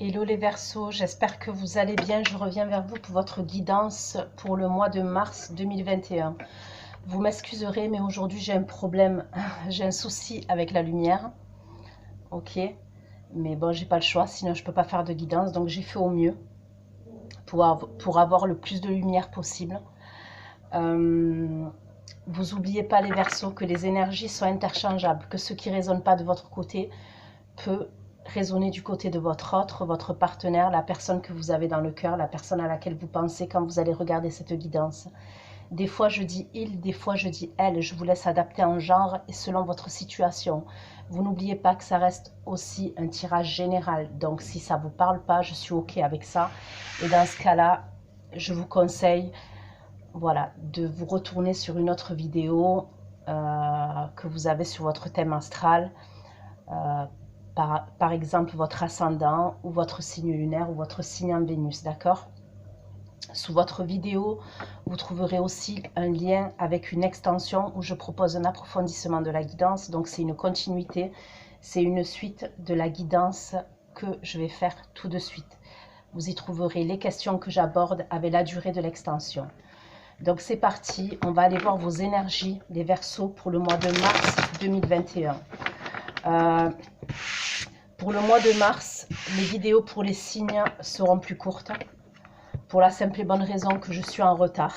Hello les Verseaux, j'espère que vous allez bien. Je reviens vers vous pour votre guidance pour le mois de mars 2021. Vous m'excuserez, mais aujourd'hui j'ai un problème, j'ai un souci avec la lumière. Ok, mais bon, j'ai pas le choix, sinon je peux pas faire de guidance, donc j'ai fait au mieux pour avoir le plus de lumière possible. Vous oubliez pas les Verseaux que les énergies sont interchangeables, que ce qui ne résonne pas de votre côté peut résonner du côté de votre partenaire, la personne que vous avez dans le cœur, la personne à laquelle vous pensez quand vous allez regarder cette guidance. Des fois je dis il, des fois je dis elle, je vous laisse adapter en genre et selon votre situation. Vous n'oubliez pas que ça reste aussi un tirage général, donc si ça ne vous parle pas, je suis ok avec ça. Et dans ce cas-là, je vous conseille voilà, de vous retourner sur une autre vidéo que vous avez sur votre thème astral, par exemple votre ascendant ou votre signe lunaire ou votre signe en Vénus, d'accord? Sous votre vidéo, vous trouverez aussi un lien avec une extension où je propose un approfondissement de la guidance, donc c'est une continuité, c'est une suite de la guidance que je vais faire tout de suite. Vous y trouverez les questions que j'aborde avec la durée de l'extension. Donc c'est parti, on va aller voir vos énergies, les Verseaux, pour le mois de mars 2021. Pour le mois de mars, les vidéos pour les signes seront plus courtes, pour la simple et bonne raison que je suis en retard.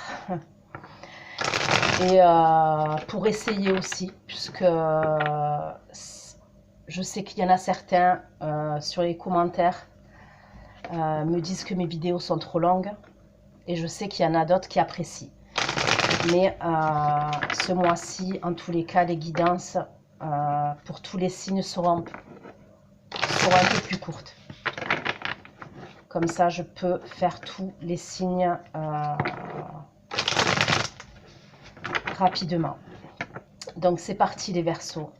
Et pour essayer aussi, puisque je sais qu'il y en a certains sur les commentaires me disent que mes vidéos sont trop longues, et je sais qu'il y en a d'autres qui apprécient. Mais ce mois-ci, en tous les cas, les guidances pour tous les signes seront un peu plus courtes. Comme ça, je peux faire tous les signes rapidement. Donc, c'est parti les Verseaux.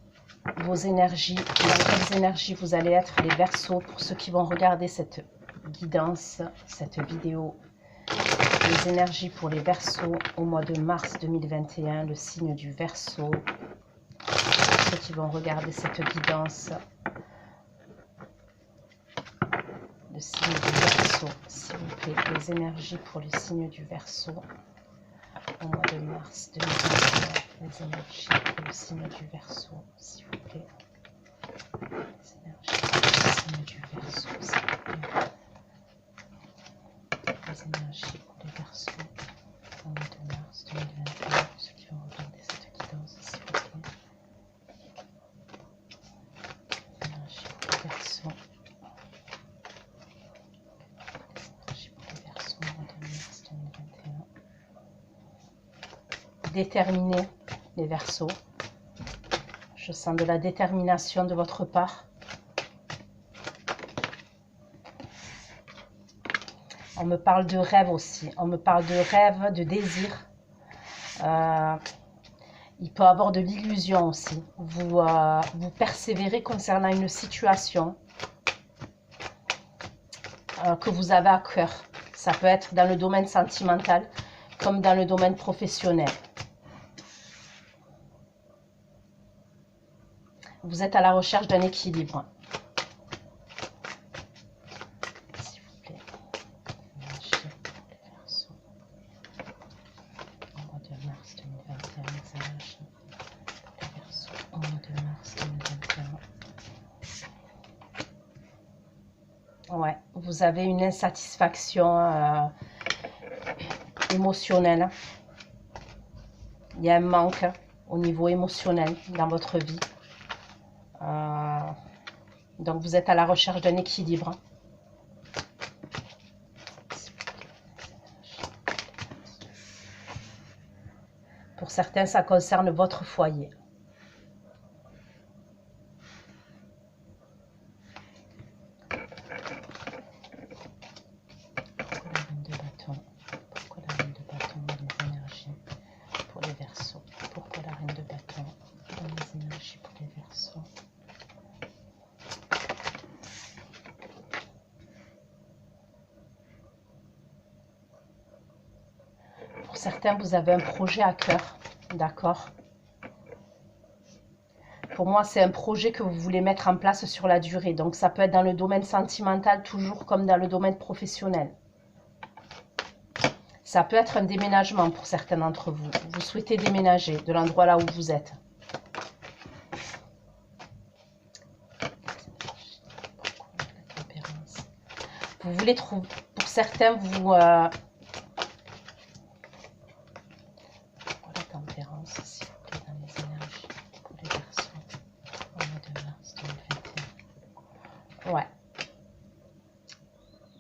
Vos énergies, dans quelles énergies vous allez être les Verseaux pour ceux qui vont regarder cette guidance, cette vidéo. Les énergies pour les Verseaux au mois de mars 2021, le signe du Verseau. Ceux qui vont regarder cette guidance, le signe du Verseau, s'il vous plaît, les énergies pour le signe du Verseau au mois de mars 2021, les énergies pour le signe du Verseau, s'il vous plaît, les énergies pour le signe du Verseau, s'il vous plaît, les énergies pour les Verseaux au mois de mars 2021, pour ceux qui vont regarder cette guidance, s'il vous plaît, les énergies pour les Verseaux. Déterminez les Verseaux. Je sens de la détermination de votre part. On me parle de rêve aussi. On me parle de rêve, de désir. Il peut y avoir de l'illusion aussi. Vous persévérez concernant une situation que vous avez à cœur. Ça peut être dans le domaine sentimental comme dans le domaine professionnel. Vous êtes à la recherche d'un équilibre. S'il vous plaît. Les Verseaux. Au mois de mars 2021, les énergies pour les Verseaux. Au mois de mars 2021. Ouais, vous avez une insatisfaction émotionnelle. Il y a un manque au niveau émotionnel dans votre vie. Donc vous êtes à la recherche d'un équilibre. Pour certains, ça concerne votre foyer. Pourquoi la reine de bâton? Pourquoi la reine de bâton dans les énergies pour les Verseaux? Pourquoi la reine de bâton dans les énergies pour les Verseaux? Pour certains, vous avez un projet à cœur, d'accord? Pour moi, c'est un projet que vous voulez mettre en place sur la durée. Donc, ça peut être dans le domaine sentimental, toujours comme dans le domaine professionnel. Ça peut être un déménagement pour certains d'entre vous. Vous souhaitez déménager de l'endroit là où vous êtes. Vous voulez trouver, pour certains, vous... la tempérance, s'il vous plaît, dans les énergies pour les Verseaux au mois de mars 2021. Ouais.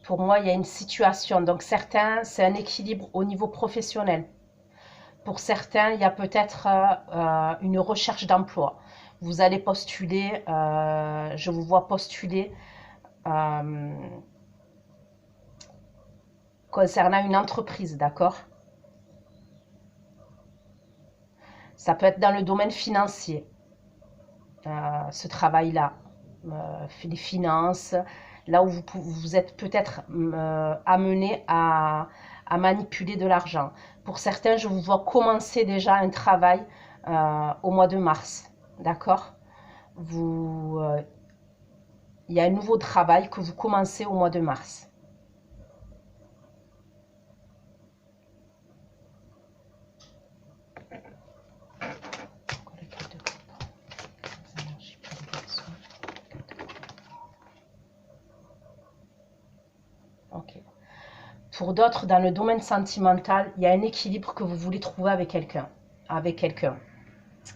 Pour moi, il y a une situation. Donc, certains, c'est un équilibre au niveau professionnel. Pour certains, il y a peut-être une recherche d'emploi. Vous allez postuler, je vous vois postuler concernant une entreprise, d'accord? Ça peut être dans le domaine financier, ce travail-là, les finances, là où vous êtes peut-être amené à manipuler de l'argent. Pour certains, je vous vois commencer déjà un travail au mois de mars, d'accord? Il y a un nouveau travail que vous commencez au mois de mars. Ok. Pour d'autres, dans le domaine sentimental, il y a un équilibre que vous voulez trouver avec quelqu'un.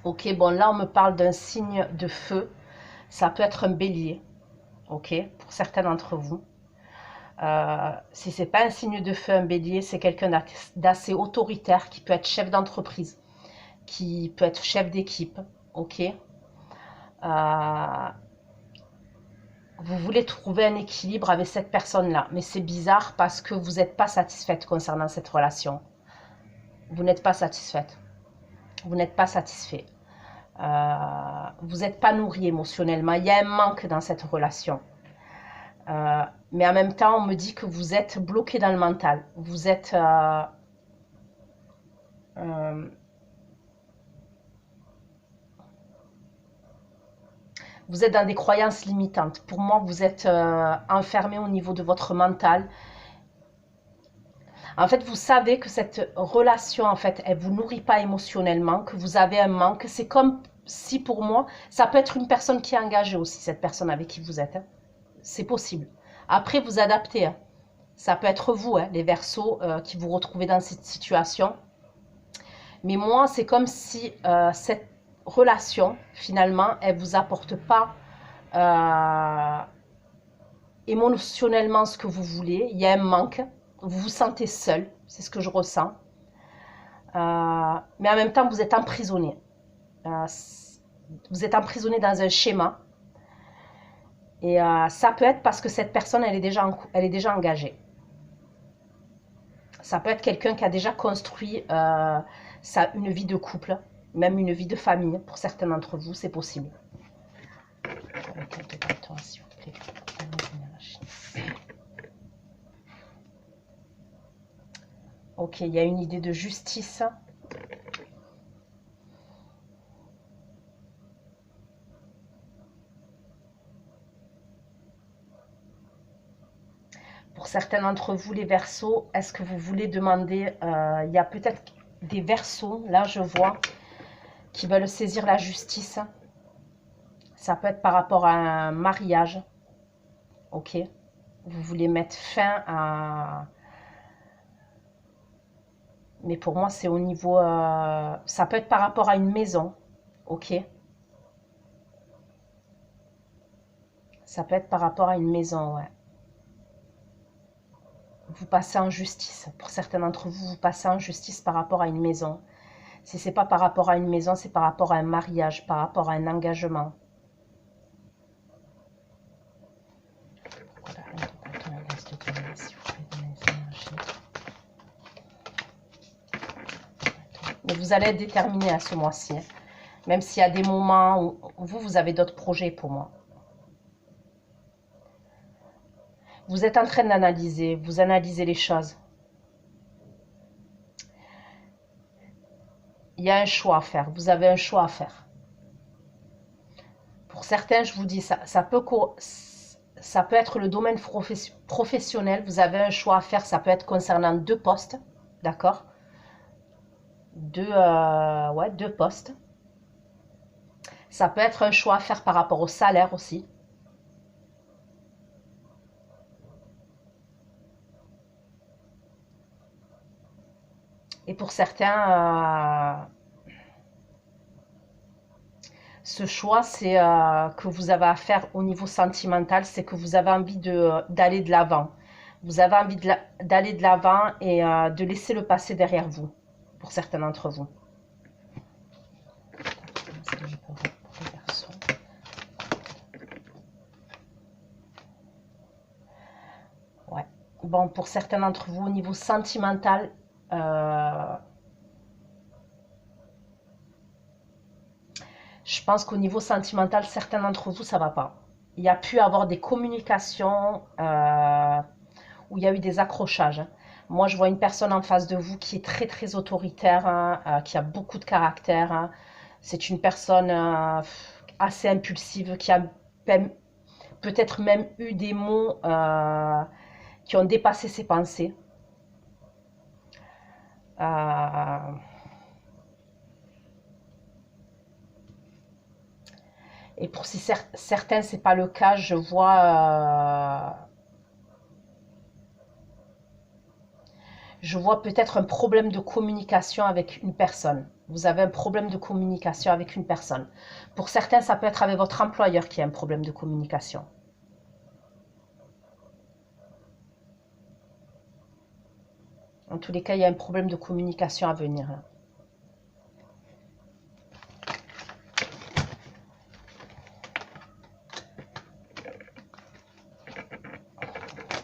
Ok, bon, là, on me parle d'un signe de feu. Ça peut être un bélier, ok, pour certains d'entre vous. Si ce n'est pas un signe de feu, un bélier, c'est quelqu'un d'assez autoritaire qui peut être chef d'entreprise, qui peut être chef d'équipe, ok. Vous voulez trouver un équilibre avec cette personne-là, mais c'est bizarre parce que vous n'êtes pas satisfaite concernant cette relation. Vous n'êtes pas satisfaite. Vous n'êtes pas satisfait. Vous n'êtes pas nourri émotionnellement. Il y a un manque dans cette relation. Mais en même temps, on me dit que vous êtes bloqué dans le mental. Vous êtes... vous êtes dans des croyances limitantes. Pour moi, vous êtes enfermé au niveau de votre mental. En fait, vous savez que cette relation, en fait, elle ne vous nourrit pas émotionnellement, que vous avez un manque. C'est comme si, pour moi, ça peut être une personne qui est engagée aussi, cette personne avec qui vous êtes. Hein. C'est possible. Après, vous adaptez. Hein. Ça peut être vous, hein, les Verseaux, qui vous retrouvez dans cette situation. Mais moi, c'est comme si cette relation, finalement, elle ne vous apporte pas émotionnellement ce que vous voulez. Il y a un manque. Vous vous sentez seul. C'est ce que je ressens. Mais en même temps, vous êtes emprisonné. Vous êtes emprisonné dans un schéma. Et ça peut être parce que cette personne, elle est déjà engagée. Ça peut être quelqu'un qui a déjà construit une vie de couple, même une vie de famille. Pour certains d'entre vous, c'est possible. Ok, il y a une idée de justice. Pour certains d'entre vous, les Verseaux, est-ce que vous voulez demander... il y a peut-être des Verseaux, là je vois, qui veulent saisir la justice. Ça peut être par rapport à un mariage. Ok. Vous voulez mettre fin à... Mais pour moi, c'est au niveau... ça peut être par rapport à une maison. Ok. Ça peut être par rapport à une maison, ouais. Vous passez en justice. Pour certains d'entre vous, vous passez en justice par rapport à une maison. Si ce n'est pas par rapport à une maison, c'est par rapport à un mariage, par rapport à un engagement. Mais vous allez être déterminé à ce mois-ci. Hein. Même s'il y a des moments où vous avez d'autres projets pour moi. Vous êtes en train d'analyser, vous analysez les choses. Il y a un choix à faire, vous avez un choix à faire. certains, je vous dis, ça peut être le domaine professionnel. Vous avez un choix à faire. Ça peut être concernant deux postes. D'accord? Ouais, deux postes. Ça peut être un choix à faire par rapport au salaire aussi. Et pour certains, ce choix, c'est que vous avez à faire au niveau sentimental, c'est que vous avez envie d'aller de l'avant. Vous avez envie d'aller de l'avant et de laisser le passé derrière vous, pour certains d'entre vous. Ouais. Bon, pour certains d'entre vous, au niveau sentimental, je pense qu'au niveau sentimental, certains d'entre vous, ça va pas. Il y a pu avoir des communications où il y a eu des accrochages. Moi, je vois une personne en face de vous qui est très, très autoritaire, hein, qui a beaucoup de caractère, hein. C'est une personne assez impulsive, qui a peut-être même eu des mots qui ont dépassé ses pensées. Et pour si certains, c'est pas le cas, je vois peut-être un problème de communication avec une personne. Vous avez un problème de communication avec une personne. Pour certains, ça peut être avec votre employeur qui a un problème de communication. En tous les cas, il y a un problème de communication à venir.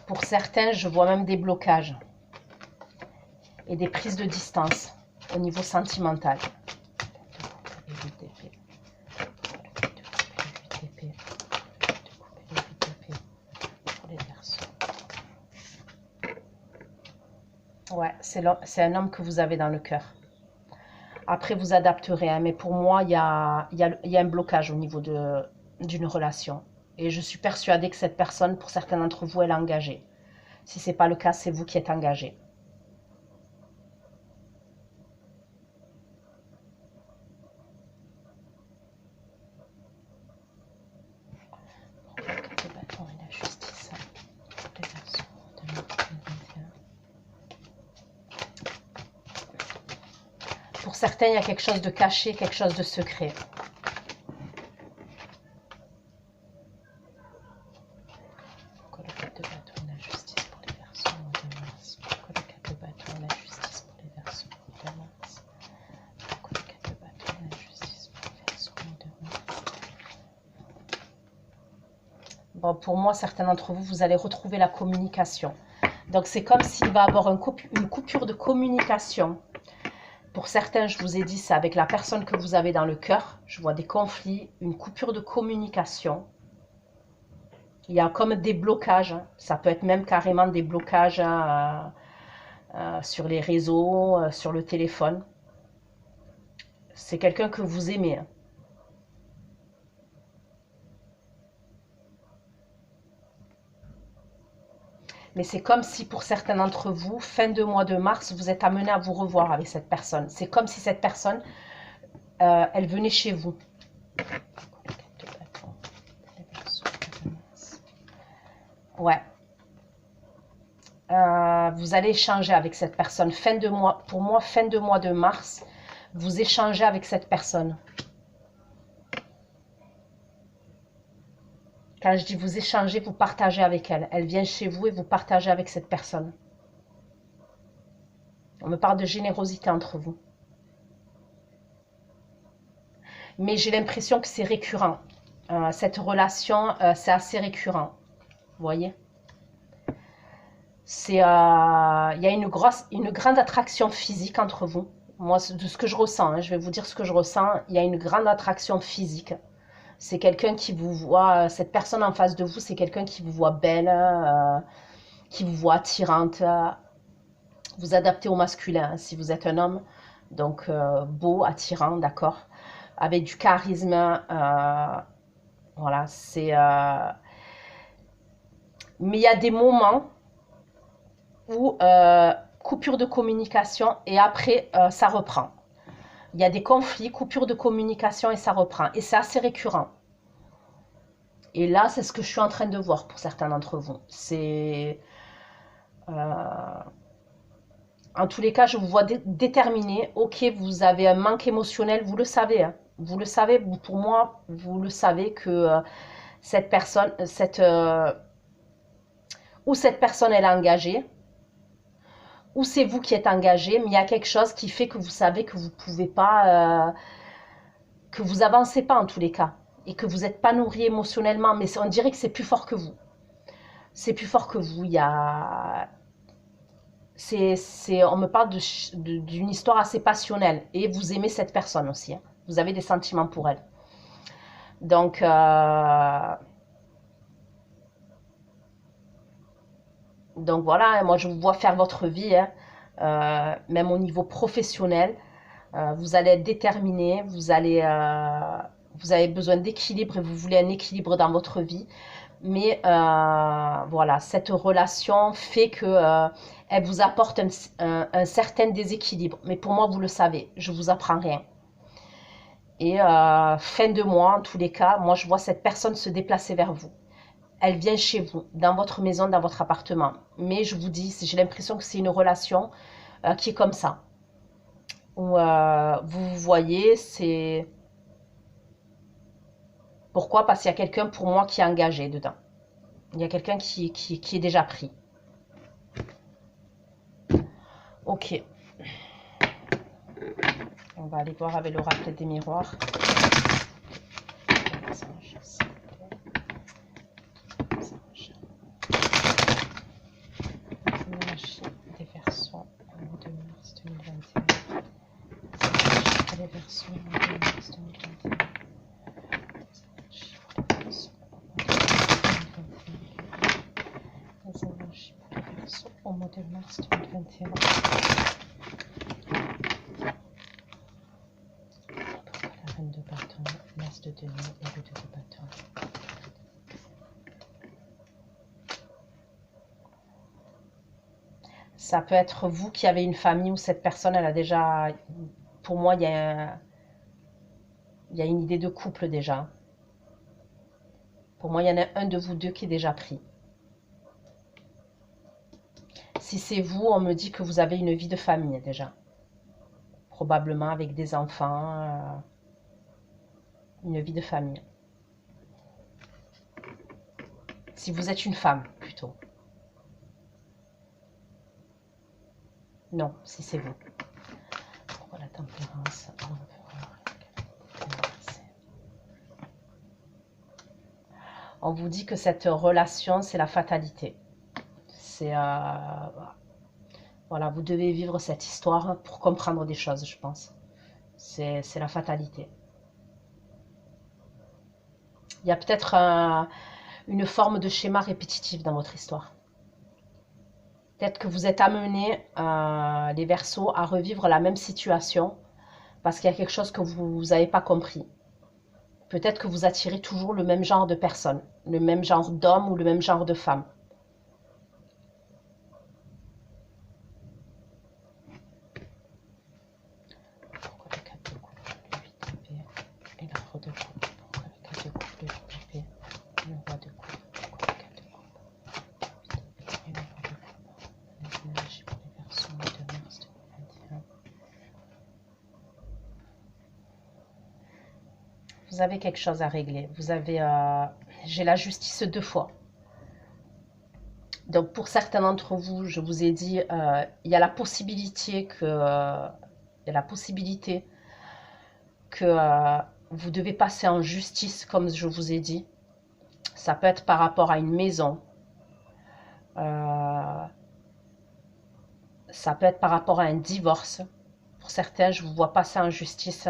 Pour certains, je vois même des blocages et des prises de distance au niveau sentimental. Ouais, c'est un homme que vous avez dans le cœur. Après, vous adapterez, hein, mais pour moi, il y a un blocage au niveau d'une relation. Et je suis persuadée que cette personne, pour certains d'entre vous, elle est engagée. Si ce n'est pas le cas, c'est vous qui êtes engagé. Pour certains, il y a quelque chose de caché, quelque chose de secret. Bon, pour moi, certains d'entre vous, vous allez retrouver la communication. Donc, c'est comme s'il va y avoir une coupure de communication. Pour certains, je vous ai dit, c'est avec la personne que vous avez dans le cœur. Je vois des conflits, une coupure de communication. Il y a comme des blocages. Ça peut être même carrément des blocages sur les réseaux, sur le téléphone. C'est quelqu'un que vous aimez. Mais c'est comme si pour certains d'entre vous, fin de mois de mars, vous êtes amené à vous revoir avec cette personne. C'est comme si cette personne, elle venait chez vous. Ouais. Vous allez échanger avec cette personne. Fin de mois, pour moi, fin de mois de mars, vous échangez avec cette personne. Quand je dis vous échangez, vous partagez avec elle. Elle vient chez vous et vous partagez avec cette personne. On me parle de générosité entre vous. Mais j'ai l'impression que c'est récurrent. Cette relation, c'est assez récurrent. Vous voyez? Il y a une grande attraction physique entre vous. Moi, de ce que je ressens, hein, je vais vous dire ce que je ressens. Il y a une grande attraction physique. C'est quelqu'un qui vous voit, cette personne en face de vous, c'est quelqu'un qui vous voit belle, qui vous voit attirante. Vous adaptez au masculin, hein, si vous êtes un homme. Donc, beau, attirant, d'accord. Avec du charisme. Voilà, c'est... Mais il y a des moments où coupure de communication et après, ça reprend. Il y a des conflits, coupure de communication et ça reprend. Et c'est assez récurrent. Et là, c'est ce que je suis en train de voir pour certains d'entre vous. C'est... en tous les cas, je vous vois déterminé. Ok, vous avez un manque émotionnel, vous le savez. Hein. Vous le savez, pour moi, vous le savez que cette personne, ou cette personne, elle est engagée, ou c'est vous qui êtes engagé, mais il y a quelque chose qui fait que vous savez que vous pouvez pas, que vous avancez pas en tous les cas, et que vous n'êtes pas nourri émotionnellement, mais on dirait que c'est plus fort que vous. C'est plus fort que vous. Il y a... on me parle d'une histoire assez passionnelle, et vous aimez cette personne aussi. Hein. Vous avez des sentiments pour elle. Donc, voilà, moi je vous vois faire votre vie, hein, même au niveau professionnel. Vous allez être déterminé, vous avez besoin d'équilibre et vous voulez un équilibre dans votre vie. Mais voilà, cette relation fait que elle vous apporte un certain déséquilibre. Mais pour moi, vous le savez, je vous apprends rien. Et fin de mois, en tous les cas, moi je vois cette personne se déplacer vers vous. Elle vient chez vous, dans votre maison, dans votre appartement. Mais je vous dis, j'ai l'impression que c'est une relation qui est comme ça. Où vous voyez, c'est... Pourquoi? Parce qu'il y a quelqu'un pour moi qui est engagé dedans. Il y a quelqu'un qui est déjà pris. Ok. On va aller voir avec l'oracle des miroirs. Des Verseaux au mois de mars 2021. Les Verseaux au mois de mars 2021. Au mois de mars 2021. Pourquoi la reine de bâton, l'as de denier et le 2 de bâton? Ça peut être vous qui avez une famille où cette personne, elle a déjà... Pour moi, il y a une idée de couple déjà. Pour moi, il y en a un de vous deux qui est déjà pris. Si c'est vous, on me dit que vous avez une vie de famille déjà. Probablement avec des enfants. Une vie de famille. Si vous êtes une femme, plutôt. Non, si c'est vous. Pourquoi la tempérance? On vous dit que cette relation, c'est la fatalité. C'est... voilà, vous devez vivre cette histoire pour comprendre des choses, je pense. C'est la fatalité. Il y a peut-être une forme de schéma répétitif dans votre histoire. Peut-être que vous êtes amenés, les Verseaux, à revivre la même situation parce qu'il y a quelque chose que vous n'avez pas compris. Peut-être que vous attirez toujours le même genre de personne, le même genre d'homme ou le même genre de femme. Pourquoi le 4 de coupe, le 8 d'épée et la roi de coupe? Pourquoi le 4 de coupe, le 8 d'épée, le roi de coupe? Pourquoi le 4 de coupe, et le roi de coupe? Les énergies pour les Verseaux de mars 2021. Vous avez quelque chose à régler. Vous avez... j'ai la justice 2 fois. Donc pour certains d'entre vous, je vous ai dit, il y a la possibilité que... vous devez passer en justice, comme je vous ai dit. Ça peut être par rapport à une maison. Ça peut être par rapport à un divorce. Pour certains, je vous vois passer en justice.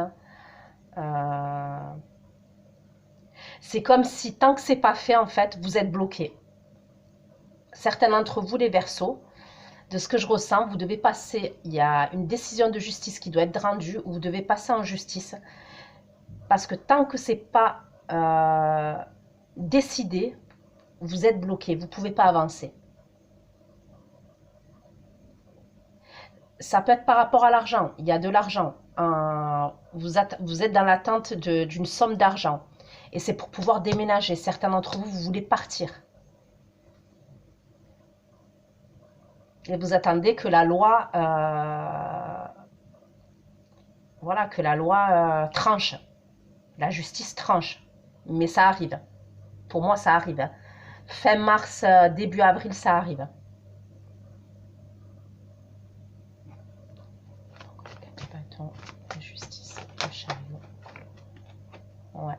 C'est comme si, tant que c'est pas fait, en fait, vous êtes bloqué. Certains d'entre vous, les Verseaux, de ce que je ressens, vous devez passer, il y a une décision de justice qui doit être rendue, où vous devez passer en justice. Parce que tant que c'est pas décidez, vous êtes bloqué, vous ne pouvez pas avancer. Ça peut être par rapport à l'argent, il y a de l'argent. Vous êtes dans l'attente d'une somme d'argent. Et c'est pour pouvoir déménager. Certains d'entre vous, vous voulez partir. Et vous attendez que la loi, voilà, que la loi tranche. La justice tranche. Mais ça arrive. Pour moi, ça arrive. Fin mars, début avril, ça arrive. Bâton, la justice, le chariot. Ouais.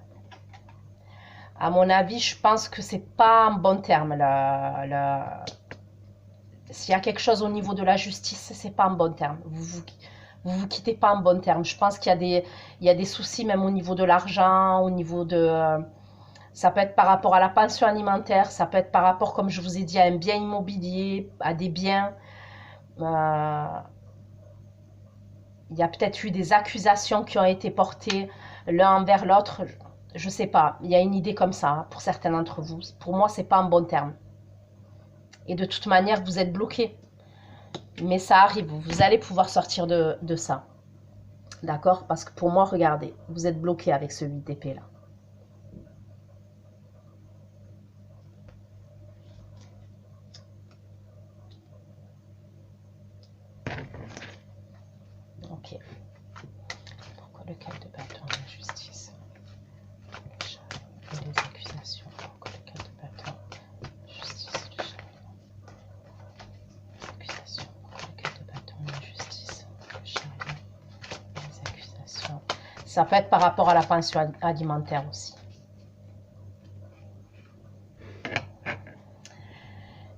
À mon avis, je pense que c'est pas un bon terme. S'il y a quelque chose au niveau de la justice, c'est pas un bon terme. Vous quittez pas un bon terme. Je pense qu'il y a des soucis même au niveau de l'argent, au niveau de... ça peut être par rapport à la pension alimentaire, ça peut être par rapport, comme je vous ai dit, à un bien immobilier, à des biens. Il y a peut-être eu des accusations qui ont été portées l'un envers l'autre. Je ne sais pas. Il y a une idée comme ça hein, pour certains d'entre vous. Pour moi, c'est pas un bon terme. Et de toute manière, vous êtes bloqué. Mais ça arrive. Vous allez pouvoir sortir de ça. D'accord? Parce que pour moi, regardez, vous êtes bloqué avec ce 8 d'épée là. Ok. Pourquoi le 4 de bâton, la justice? Et les accusations. Pourquoi le 4 de bâton, justice, le chariot? Accusation. Pourquoi le 4 de bâton, la justice, le chariot? Et les accusations. Ça peut être par rapport à la pension alimentaire aussi.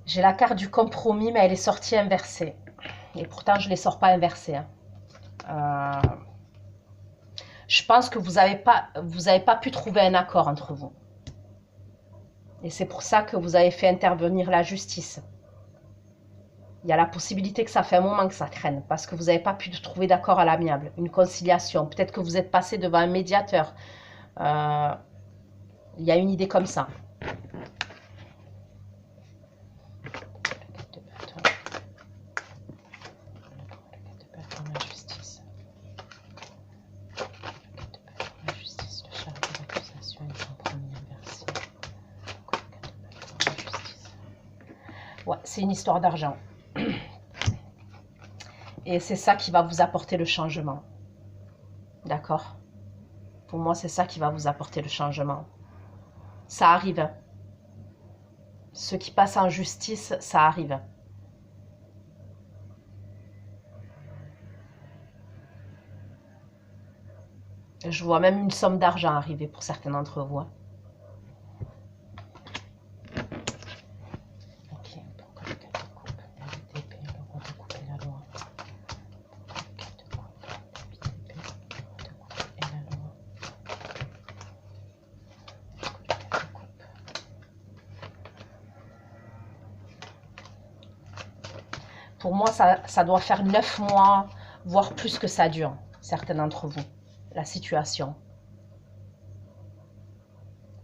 J'ai la carte du compromis, mais elle est sortie inversée. Et pourtant, je ne les sors pas inversées. Hein. Je pense que vous n'avez pas pu trouver un accord entre vous. Et c'est pour ça que vous avez fait intervenir la justice. Il y a la possibilité que ça fait un moment que ça traîne, parce que vous n'avez pas pu trouver d'accord à l'amiable, une conciliation. Peut-être que vous êtes passé devant un médiateur. Il y a une idée comme ça. Ouais, c'est une histoire d'argent. Et c'est ça qui va vous apporter le changement. D'accord? Pour moi, c'est ça qui va vous apporter le changement. Ça arrive. Ceux qui passent en justice, ça arrive. Je vois même une somme d'argent arriver pour certains d'entre vous. Ok, pourquoi le 4 de coupe, la 8 d'épée, le roi de coupe et la loi. Pourquoi le 4 de coupe, la 8 d'épée, le roi de coupe et la loi. Pourquoi le 4 de coupe. Pour moi, ça doit faire 9 mois, voire plus que ça dure, certains d'entre vous, la situation.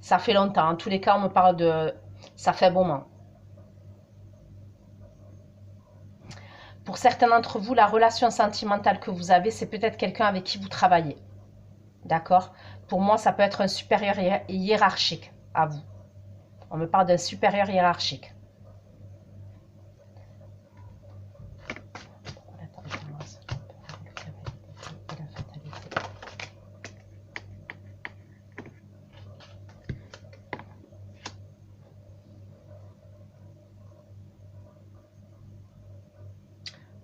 Ça fait longtemps. En tous les cas, on me parle de... Ça fait un moment. Pour certains d'entre vous, la relation sentimentale que vous avez, c'est peut-être quelqu'un avec qui vous travaillez. D'accord? Pour moi, ça peut être un supérieur hiérarchique à vous. On me parle d'un supérieur hiérarchique.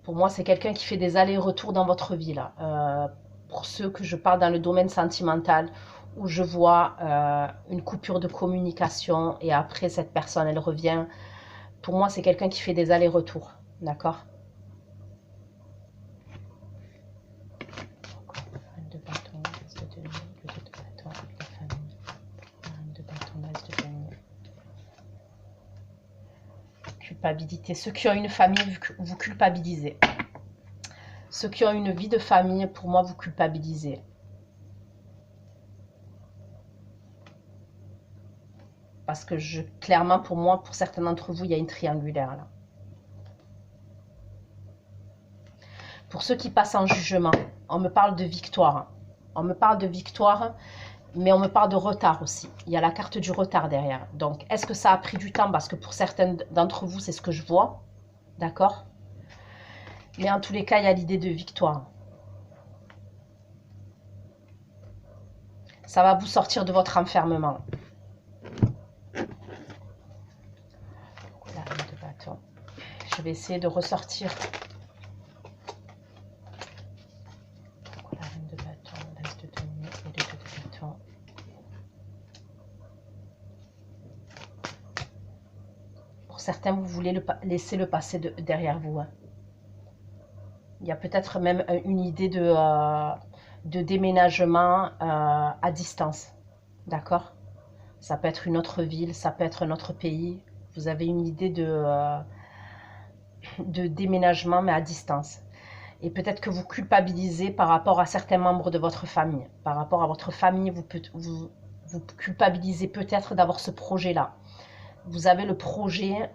Pour moi, c'est quelqu'un qui fait des allers-retours dans votre vie, là. Pour ceux que je parle dans le domaine sentimental, où je vois une coupure de communication et après, cette personne, elle revient. Pour moi, c'est quelqu'un qui fait des allers-retours. D'accord? Reine de bâton, l'as de denier, le 2 de bâton, la famille. Reine de bâton, l'as de denier. Culpabilité. Ceux qui ont une famille, vous culpabilisez. Ceux qui ont une vie de famille, pour moi, vous culpabilisez. Parce que clairement, pour moi, pour certains d'entre vous, il y a une triangulaire là. Pour ceux qui passent en jugement, on me parle de victoire. On me parle de victoire, mais on me parle de retard aussi. Il y a la carte du retard derrière. Donc, est-ce que ça a pris du temps? Parce que pour certains d'entre vous, c'est ce que je vois. D'accord? Mais en tous les cas, il y a l'idée de victoire. Ça va vous sortir de votre enfermement. La reine de bâton. Je vais essayer de ressortir. La reine de bâton, l'as de denier et le 2 de bâton. Pour certains, vous voulez laisser le passé derrière vous. Hein. Il y a peut-être même une idée de déménagement à distance. D'accord? Ça peut être une autre ville, ça peut être un autre pays. Vous avez une idée de déménagement, mais à distance. Et peut-être que vous culpabilisez par rapport à certains membres de votre famille. Par rapport à votre famille, vous culpabilisez peut-être d'avoir ce projet-là. Vous avez le projet,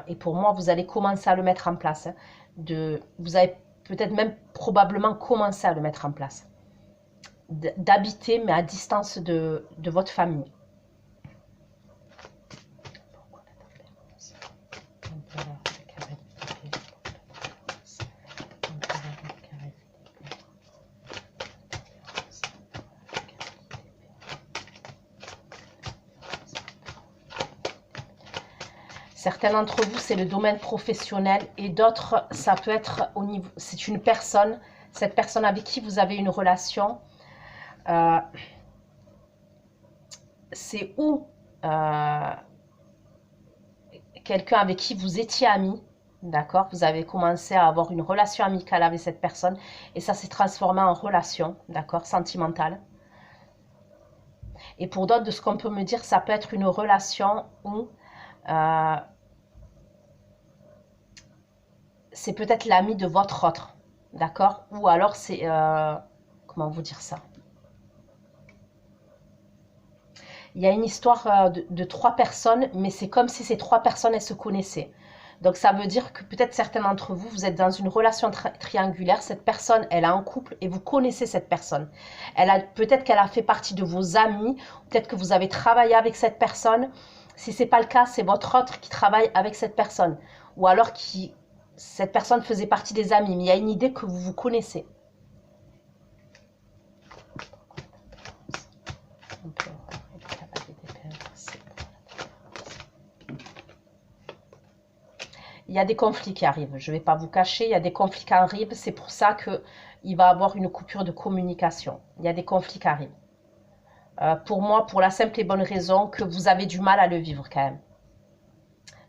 et pour moi, vous allez commencer à le mettre en place. Hein, vous avez peut-être même probablement commencé à le mettre en place. D'habiter, mais à distance de votre famille. Certains d'entre vous, c'est le domaine professionnel et d'autres, ça peut être au niveau... C'est une personne, cette personne avec qui vous avez une relation, c'est où quelqu'un avec qui vous étiez amis, d'accord? Vous avez commencé à avoir une relation amicale avec cette personne et ça s'est transformé en relation, d'accord? Sentimentale. Et pour d'autres, de ce qu'on peut me dire, ça peut être une relation où... c'est peut-être l'ami de votre autre, d'accord? Ou alors c'est... comment vous dire ça? Il y a une histoire de 3 personnes, mais c'est comme si ces 3 personnes, elles se connaissaient. Donc ça veut dire que peut-être certains d'entre vous, vous êtes dans une relation triangulaire, cette personne, elle est en couple et vous connaissez cette personne. Peut-être qu'elle a fait partie de vos amis, peut-être que vous avez travaillé avec cette personne. Si ce n'est pas le cas, c'est votre autre qui travaille avec cette personne. Ou alors cette personne faisait partie des amis, mais il y a une idée que vous vous connaissez. Il y a des conflits qui arrivent, je ne vais pas vous cacher, il y a des conflits qui arrivent, c'est pour ça qu'il va y avoir une coupure de communication. Il y a des conflits qui arrivent. Pour moi, pour la simple et bonne raison que vous avez du mal à le vivre quand même.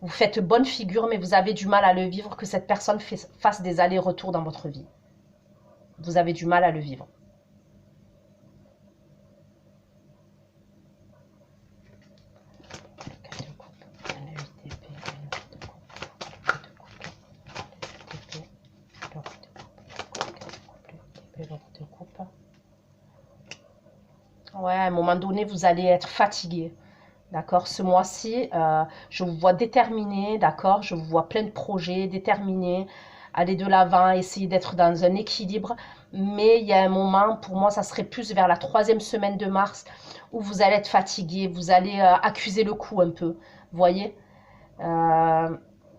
Vous faites bonne figure, mais vous avez du mal à le vivre, que cette personne fasse des allers-retours dans votre vie. Vous avez du mal à le vivre. Ouais, à un moment donné, vous allez être fatigué. D'accord? Ce mois-ci, je vous vois déterminé, d'accord? Je vous vois plein de projets, déterminé, aller de l'avant, essayer d'être dans un équilibre. Mais il y a un moment, pour moi, ça serait plus vers la 3e semaine de mars, où vous allez être fatigué, vous allez accuser le coup un peu. Vous voyez?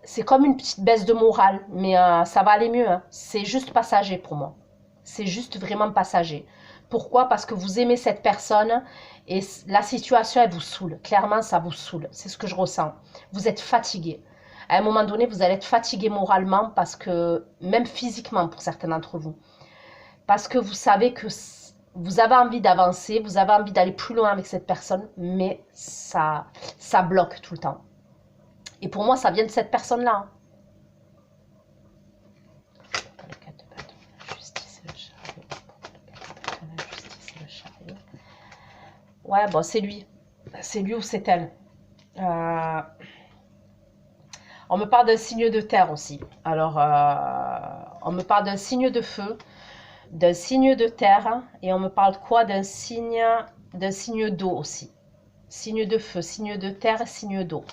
C'est comme une petite baisse de morale, mais ça va aller mieux. Hein. C'est juste passager pour moi. C'est juste vraiment passager. Pourquoi? Parce que vous aimez cette personne et la situation, elle vous saoule. Clairement, ça vous saoule. C'est ce que je ressens. Vous êtes fatigué. À un moment donné, vous allez être fatigué moralement, parce que, même physiquement pour certains d'entre vous. Parce que vous savez que vous avez envie d'avancer, vous avez envie d'aller plus loin avec cette personne, mais ça bloque tout le temps. Et pour moi, ça vient de cette personne-là. Ouais, bon, c'est lui. C'est lui ou c'est elle. On me parle d'un signe de terre aussi. Alors, on me parle d'un signe de feu, d'un signe de terre, et on me parle de quoi? D'un signe d'eau aussi. signe de feu, signe de terre, signe d'eau.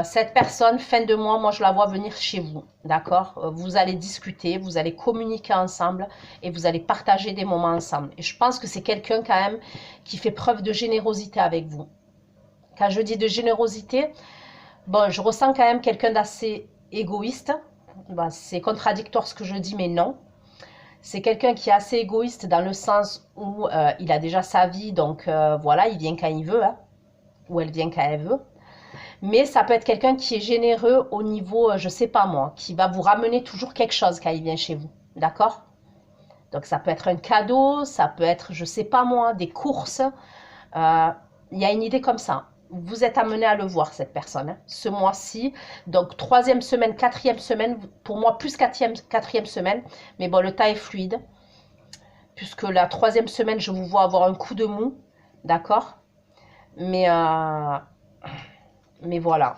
Cette personne, fin de mois, moi je la vois venir chez vous, d'accord? Vous allez discuter, vous allez communiquer ensemble et vous allez partager des moments ensemble. Et je pense que c'est quelqu'un quand même qui fait preuve de générosité avec vous. Quand je dis de générosité, bon, je ressens quand même quelqu'un d'assez égoïste. Bon, c'est contradictoire ce que je dis, mais non. C'est quelqu'un qui est assez égoïste dans le sens où il a déjà sa vie, donc voilà, il vient quand il veut, hein, ou elle vient quand elle veut. Mais ça peut être quelqu'un qui est généreux au niveau, je sais pas moi, qui va vous ramener toujours quelque chose quand il vient chez vous, d'accord? Donc ça peut être un cadeau, ça peut être, je sais pas moi, des courses. Il y a une idée comme ça. Vous êtes amené à le voir, cette personne, hein, ce mois-ci. Donc, 3e semaine, 4e semaine, pour moi, plus 4e semaine. Mais bon, le temps est fluide. Puisque la 3e semaine, je vous vois avoir un coup de mou. D'accord? Mais voilà.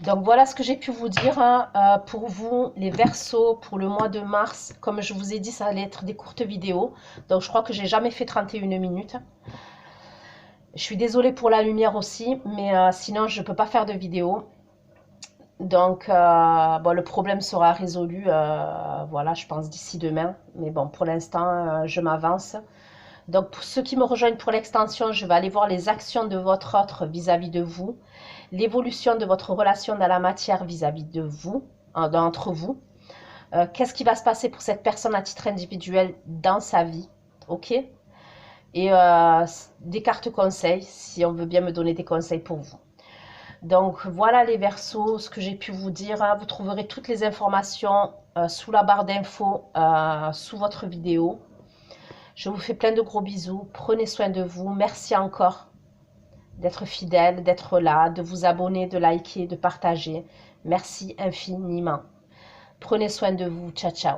Donc voilà ce que j'ai pu vous dire hein, pour vous, les Verseaux, pour le mois de mars. Comme je vous ai dit, ça allait être des courtes vidéos. Donc je crois que j'ai jamais fait 31 minutes. Je suis désolée pour la lumière aussi, mais sinon je ne peux pas faire de vidéo. Donc bon, le problème sera résolu, voilà, je pense d'ici demain. Mais bon, pour l'instant, je m'avance. Donc pour ceux qui me rejoignent pour l'extension, je vais aller voir les actions de votre autre vis-à-vis de vous, l'évolution de votre relation dans la matière vis-à-vis de vous, d'entre vous. Qu'est-ce qui va se passer pour cette personne à titre individuel dans sa vie, ok? Et des cartes conseils, si on veut bien me donner des conseils pour vous. Donc voilà les Verseaux, ce que j'ai pu vous dire. Vous trouverez toutes les informations sous la barre d'infos, sous votre vidéo. Je vous fais plein de gros bisous. Prenez soin de vous. Merci encore d'être fidèle, d'être là, de vous abonner, de liker, de partager. Merci infiniment. Prenez soin de vous. Ciao, ciao.